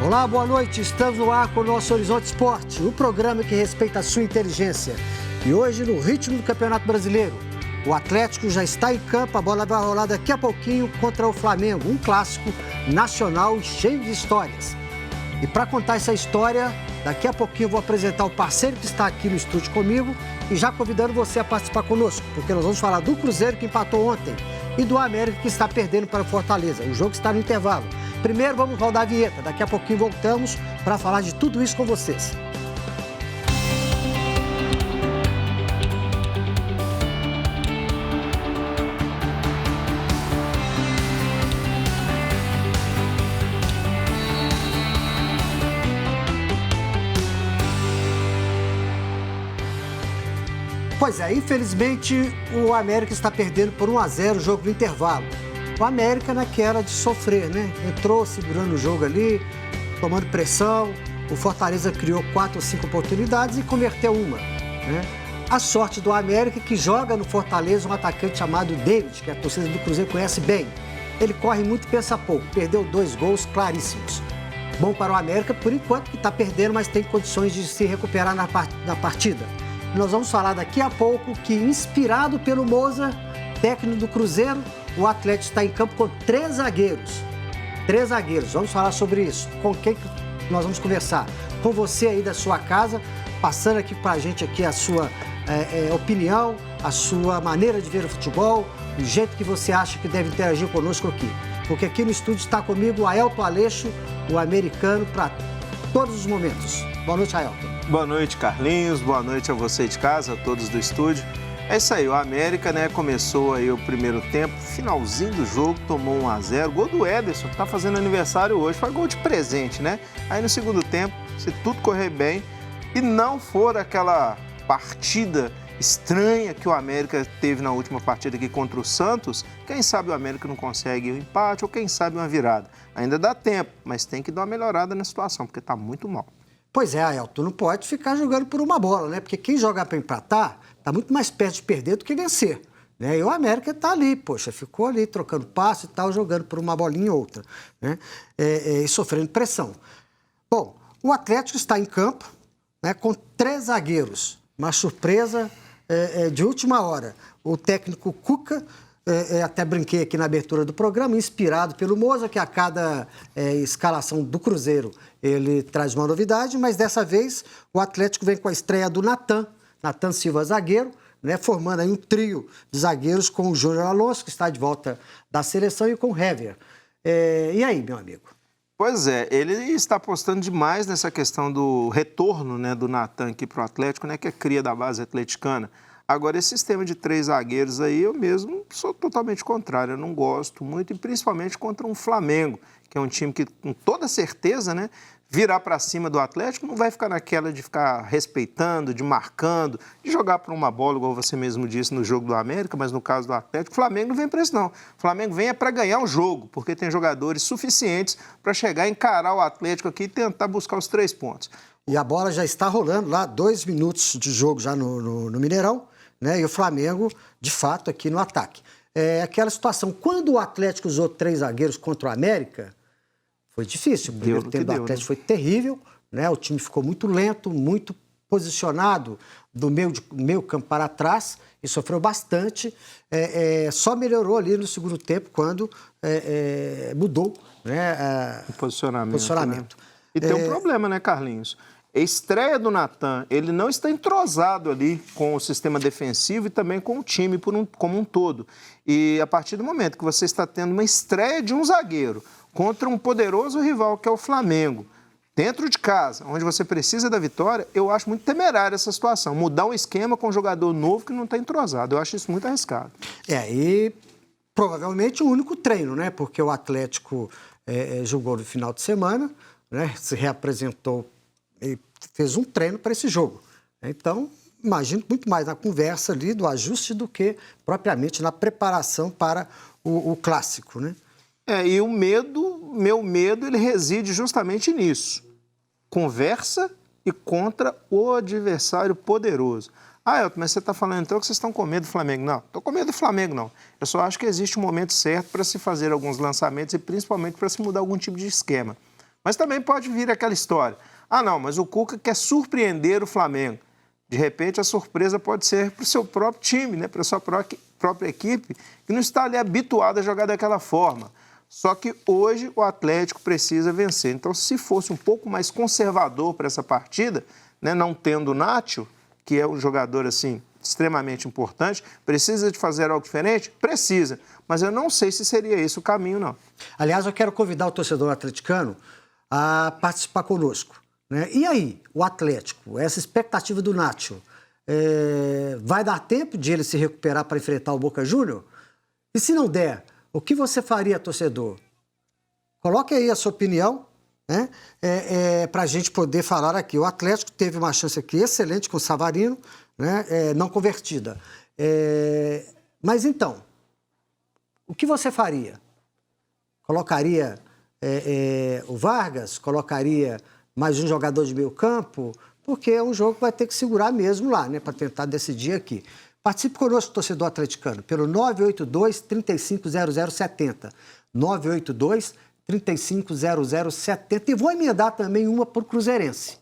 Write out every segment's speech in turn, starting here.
Olá, boa noite. Estamos no ar com o nosso Horizonte Esporte, o programa que respeita a sua inteligência. E hoje, no ritmo do Campeonato Brasileiro, o Atlético já está em campo, a bola vai rolar daqui a pouquinho contra o Flamengo, um clássico nacional cheio de histórias. E para contar essa história, daqui a pouquinho eu vou apresentar o parceiro que está aqui no estúdio comigo e já convidando você a participar conosco, porque nós vamos falar do Cruzeiro que empatou ontem e do América que está perdendo para o Fortaleza. O jogo está no intervalo. Primeiro vamos rodar a vinheta, daqui a pouquinho voltamos para falar de tudo isso com vocês. Pois é, infelizmente o América está perdendo por 1-0 o jogo no intervalo. O América naquela de sofrer, né? Entrou segurando o jogo ali, tomando pressão. O Fortaleza criou 4 ou 5 oportunidades e converteu uma, né? A sorte do América que joga no Fortaleza um atacante chamado David, que a torcida do Cruzeiro conhece bem. Ele corre muito e pensa pouco. Perdeu 2 gols claríssimos. Bom para o América, por enquanto, que está perdendo, mas tem condições de se recuperar na partida. Nós vamos falar daqui a pouco que, inspirado pelo Moza, técnico do Cruzeiro, o Atlético está em campo com 3 zagueiros. 3 zagueiros. Vamos falar sobre isso. Com quem nós vamos conversar? Com você aí da sua casa, passando aqui para a gente aqui a sua opinião, a sua maneira de ver o futebol, o jeito que você acha que deve interagir conosco aqui. Porque aqui no estúdio está comigo o Aelton Aleixo, o americano, para todos os momentos. Boa noite, Aelton. Boa noite, Carlinhos. Boa noite a você de casa, a todos do estúdio. É isso aí, o América, né, começou aí o primeiro tempo, finalzinho do jogo, tomou 1-0. Gol do Ederson, que tá fazendo aniversário hoje, foi gol de presente, né? Aí no segundo tempo, se tudo correr bem e não for aquela partida estranha que o América teve na última partida aqui contra o Santos, quem sabe o América não consegue um empate ou quem sabe uma virada. Ainda dá tempo, mas tem que dar uma melhorada na situação, porque tá muito mal. Pois é, Aelton, não pode ficar jogando por uma bola, né? Porque quem jogar para empatar está muito mais perto de perder do que vencer, né? E o América está ali, poxa, ficou ali trocando passe e tal, jogando por uma bolinha ou outra, né? E sofrendo pressão. Bom, o Atlético está em campo, né, com 3 zagueiros, uma surpresa de última hora. O técnico Cuca, até brinquei aqui na abertura do programa, inspirado pelo Moza, que a cada escalação do Cruzeiro ele traz uma novidade, mas dessa vez o Atlético vem com a estreia do Natan Silva, zagueiro, né, formando aí um trio de zagueiros com o Júnior Alonso, que está de volta da seleção, e com o Hever. E aí, meu amigo? Pois é, ele está apostando demais nessa questão do retorno, né, do Natan aqui para o Atlético, né, que é cria da base atleticana. Agora, esse sistema de 3 zagueiros aí, eu mesmo sou totalmente contrário, eu não gosto muito, e principalmente contra um Flamengo, que é um time que, com toda certeza, né, virar para cima do Atlético, não vai ficar naquela de ficar respeitando, de marcando, de jogar por uma bola, igual você mesmo disse no jogo do América, mas no caso do Atlético, o Flamengo não vem para isso, não. O Flamengo vem para ganhar o jogo, porque tem jogadores suficientes para chegar, encarar o Atlético aqui e tentar buscar os 3 pontos. E a bola já está rolando lá, 2 minutos de jogo já no Mineirão, né? E o Flamengo, de fato, aqui no ataque. Aquela situação, quando o Atlético usou 3 zagueiros contra o América, foi difícil. O primeiro tempo do Atlético foi terrível, né? O time ficou muito lento, muito posicionado do meio campo para trás e sofreu bastante. Só melhorou ali no segundo tempo quando mudou, né, o posicionamento. Né? E tem um problema, né, Carlinhos? A estreia do Natan, ele não está entrosado ali com o sistema defensivo e também com o time como um todo. E a partir do momento que você está tendo uma estreia de um zagueiro contra um poderoso rival que é o Flamengo, dentro de casa, onde você precisa da vitória, eu acho muito temerária essa situação. Mudar um esquema com um jogador novo que não está entrosado. Eu acho isso muito arriscado. E provavelmente o único treino, né? Porque o Atlético jogou no final de semana, né? Se reapresentou e fez um treino para esse jogo. Então, imagino muito mais na conversa ali do ajuste do que propriamente na preparação para o clássico, né? E meu medo, ele reside justamente nisso. Conversa e contra o adversário poderoso. Elton, mas você está falando então que vocês estão com medo do Flamengo. Não, estou com medo do Flamengo, não. Eu só acho que existe um momento certo para se fazer alguns lançamentos e principalmente para se mudar algum tipo de esquema. Mas também pode vir aquela história. Ah, não, mas o Cuca quer surpreender o Flamengo. De repente, a surpresa pode ser para o seu próprio time, né? Para a sua própria equipe, que não está ali habituada a jogar daquela forma. Só que hoje o Atlético precisa vencer. Então, se fosse um pouco mais conservador para essa partida, né, não tendo o Nacho, que é um jogador assim extremamente importante, precisa de fazer algo diferente? Precisa. Mas eu não sei se seria esse o caminho, não. Aliás, eu quero convidar o torcedor atleticano a participar conosco, né? E aí, o Atlético, essa expectativa do Nacho, vai dar tempo de ele se recuperar para enfrentar o Boca Júnior? E se não der, o que você faria, torcedor? Coloque aí a sua opinião, né? Para a gente poder falar aqui. O Atlético teve uma chance aqui excelente com o Savarino, né? Não convertida. Mas então, o que você faria? Colocaria o Vargas? Colocaria mais um jogador de meio campo? Porque é um jogo que vai ter que segurar mesmo lá, né? Para tentar decidir aqui. Participe conosco, torcedor atleticano, pelo 982-350070. 982-350070. E vou emendar também uma para o cruzeirense.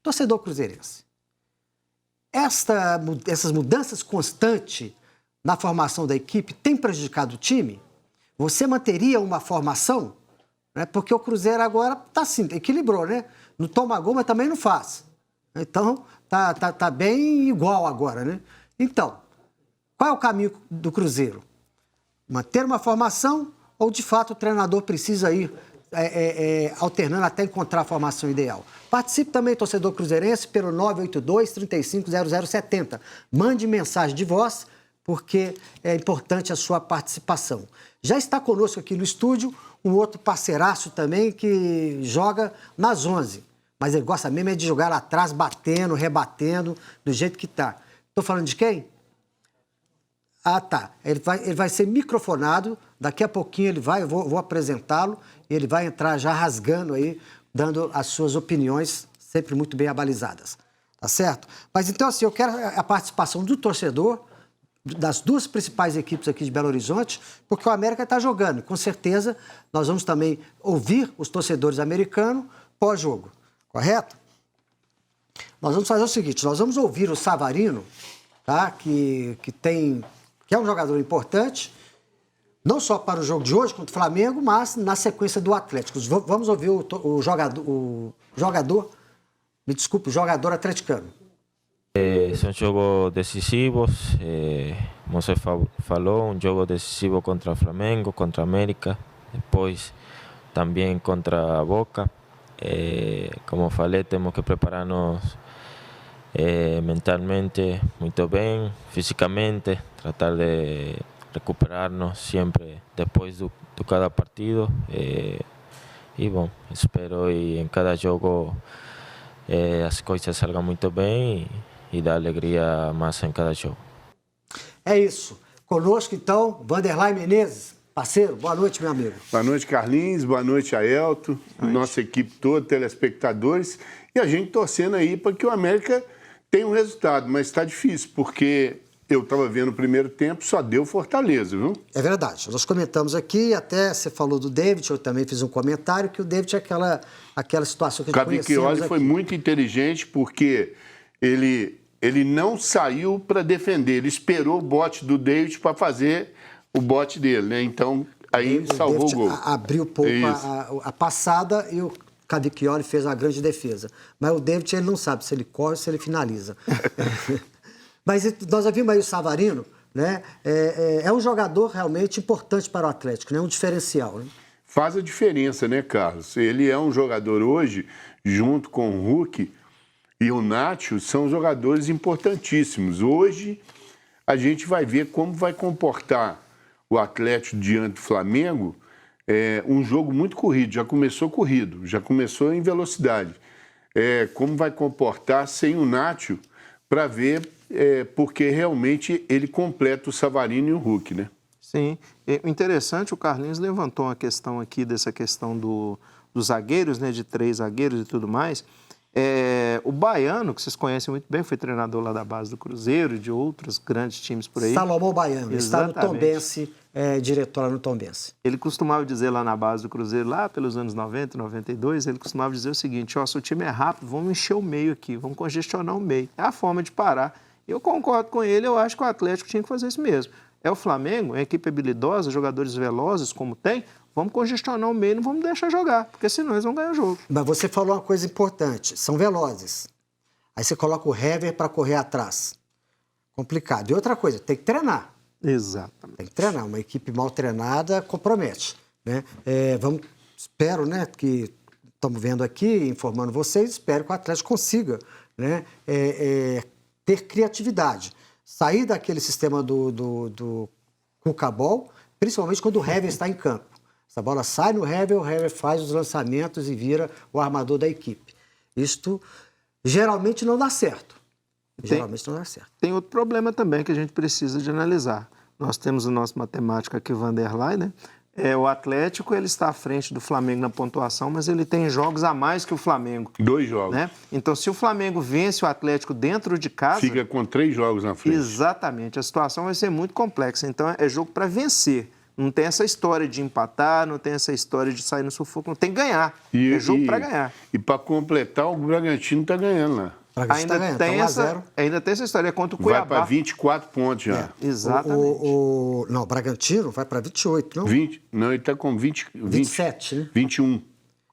Torcedor cruzeirense. Essas mudanças constantes na formação da equipe têm prejudicado o time? Você manteria uma formação? Né? Porque o Cruzeiro agora está assim, equilibrou, né? Não toma gol, mas também não faz. Então, tá bem igual agora, né? Então, qual é o caminho do Cruzeiro? Manter uma formação ou, de fato, o treinador precisa ir alternando até encontrar a formação ideal? Participe também, torcedor cruzeirense, pelo 982-350070. Mande mensagem de voz, porque é importante a sua participação. Já está conosco aqui no estúdio um outro parceiraço também que joga nas 11. Mas ele gosta mesmo de jogar lá atrás, batendo, rebatendo, do jeito que está. Estou falando de quem? Ah, tá. Ele vai ser microfonado. Daqui a pouquinho eu vou apresentá-lo. E ele vai entrar já rasgando aí, dando as suas opiniões, sempre muito bem abalizadas. Tá certo? Mas então, assim, eu quero a participação do torcedor, das duas principais equipes aqui de Belo Horizonte, porque o América está jogando. Com certeza, nós vamos também ouvir os torcedores americanos pós-jogo. Correto? Nós vamos fazer o seguinte, nós vamos ouvir o Savarino, tá? que é um jogador importante, não só para o jogo de hoje contra o Flamengo, mas na sequência do Atlético. Vamos ouvir o jogador atleticano. São jogos decisivos, você falou, um jogo decisivo contra o Flamengo, contra a América, depois também contra a Boca. Como falei, temos que preparar-nos mentalmente muito bem, fisicamente, tratar de recuperar-nos sempre depois de cada partido. E bom, espero que em cada jogo as coisas salgam muito bem e dá alegria mais em cada jogo. É isso. Conosco, então, Vanderlei Menezes. Parceiro, boa noite, meu amigo. Boa noite, Carlinhos. Boa noite, Aelto. Nossa equipe toda, telespectadores. E a gente torcendo aí para que o América tenha um resultado. Mas está difícil, porque eu estava vendo o primeiro tempo, só deu Fortaleza, viu? É verdade. Nós comentamos aqui, até você falou do David, eu também fiz um comentário, que o David é aquela situação que a gente conhecemos aqui. Cavicchioli foi muito inteligente, porque ele não saiu para defender. Ele esperou o bote do David para fazer o bote dele, né? Então, aí salvou o gol. Abriu um pouco a passada e o Cavicchioli fez uma grande defesa. Mas o David, ele não sabe se ele corre ou se ele finaliza. Mas nós vimos aí o Savarino, né? É um jogador realmente importante para o Atlético, né? Um diferencial, né? Faz a diferença, né, Carlos? Ele é um jogador hoje, junto com o Hulk e o Nacho, são jogadores importantíssimos. Hoje, a gente vai ver como vai comportar o Atlético diante do Flamengo. Um jogo muito corrido, já começou corrido, já começou em velocidade. Como vai comportar sem o Nacho, para ver, porque realmente ele completa o Savarino e o Hulk, né? Sim. Interessante, o Carlinhos levantou uma questão aqui, dessa questão dos zagueiros, né, de 3 zagueiros e tudo mais. O Baiano, que vocês conhecem muito bem, foi treinador lá da base do Cruzeiro e de outros grandes times por aí. Salomão Baiano, está no Exatamente. Tombense, diretor lá no Tombense. Ele costumava dizer lá na base do Cruzeiro, lá pelos anos 90, 92, ele costumava dizer o seguinte: ó, se o time é rápido, vamos encher o meio aqui, vamos congestionar o meio. É a forma de parar. Eu concordo com ele, eu acho que o Atlético tinha que fazer isso mesmo. É o Flamengo, é uma equipe habilidosa, jogadores velozes como tem, vamos congestionar o meio, não vamos deixar jogar, porque senão eles vão ganhar o jogo. Mas você falou uma coisa importante, são velozes. Aí você coloca o Hever para correr atrás. Complicado. E outra coisa, tem que treinar. Exatamente. Tem que treinar. Uma equipe mal treinada compromete. Né? Espero, né, que estamos vendo aqui, informando vocês, espero que o Atlético consiga, né, ter criatividade. Sair daquele sistema do Cucabol, principalmente quando o Hever está em campo. Essa bola sai no Hever, o Hever faz os lançamentos e vira o armador da equipe. Isto geralmente não dá certo. Geralmente não dá certo. Tem outro problema também que a gente precisa de analisar. Nós temos o nosso matemático aqui, Vanderlei, né? O Atlético, ele está à frente do Flamengo na pontuação, mas ele tem jogos a mais que o Flamengo. 2 jogos. Né? Então, se o Flamengo vence o Atlético dentro de casa... Fica com 3 jogos na frente. Exatamente. A situação vai ser muito complexa. Então, é jogo para vencer. Não tem essa história de empatar, não tem essa história de sair no sufoco, não tem que ganhar. É jogo para ganhar. E para completar, o Bragantino está ganhando lá. Ainda tem essa história contra o Cuiabá. Vai para 24 pontos já. Exatamente. Não, o Bragantino vai para 28, não? 20, não, ele está com 27, né? 21. Ele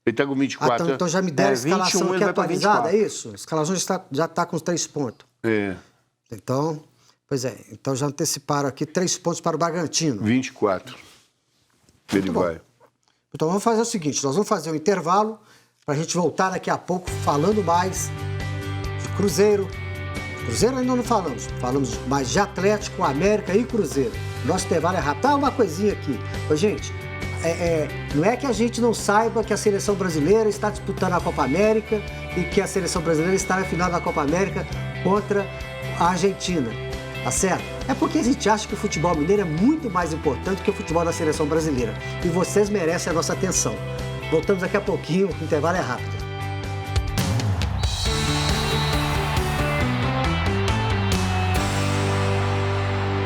está com 24. Então já me deram a escalação 21, aqui ele vai pra atualizada, 24. é isso? A escalação já está com os 3 pontos. Então, então já anteciparam aqui 3 pontos para o Bragantino. 24. Ele vai. Então vamos fazer o seguinte, nós vamos fazer um intervalo para a gente voltar daqui a pouco falando mais de Cruzeiro. Cruzeiro ainda não falamos mais de Atlético, América e Cruzeiro. Nosso intervalo é rápido. Uma coisinha aqui. Gente, não é que a gente não saiba que a seleção brasileira está disputando a Copa América e que a seleção brasileira está na final da Copa América contra a Argentina. Tá certo? É porque a gente acha que o futebol mineiro é muito mais importante que o futebol da seleção brasileira. E vocês merecem a nossa atenção. Voltamos daqui a pouquinho, o intervalo é rápido.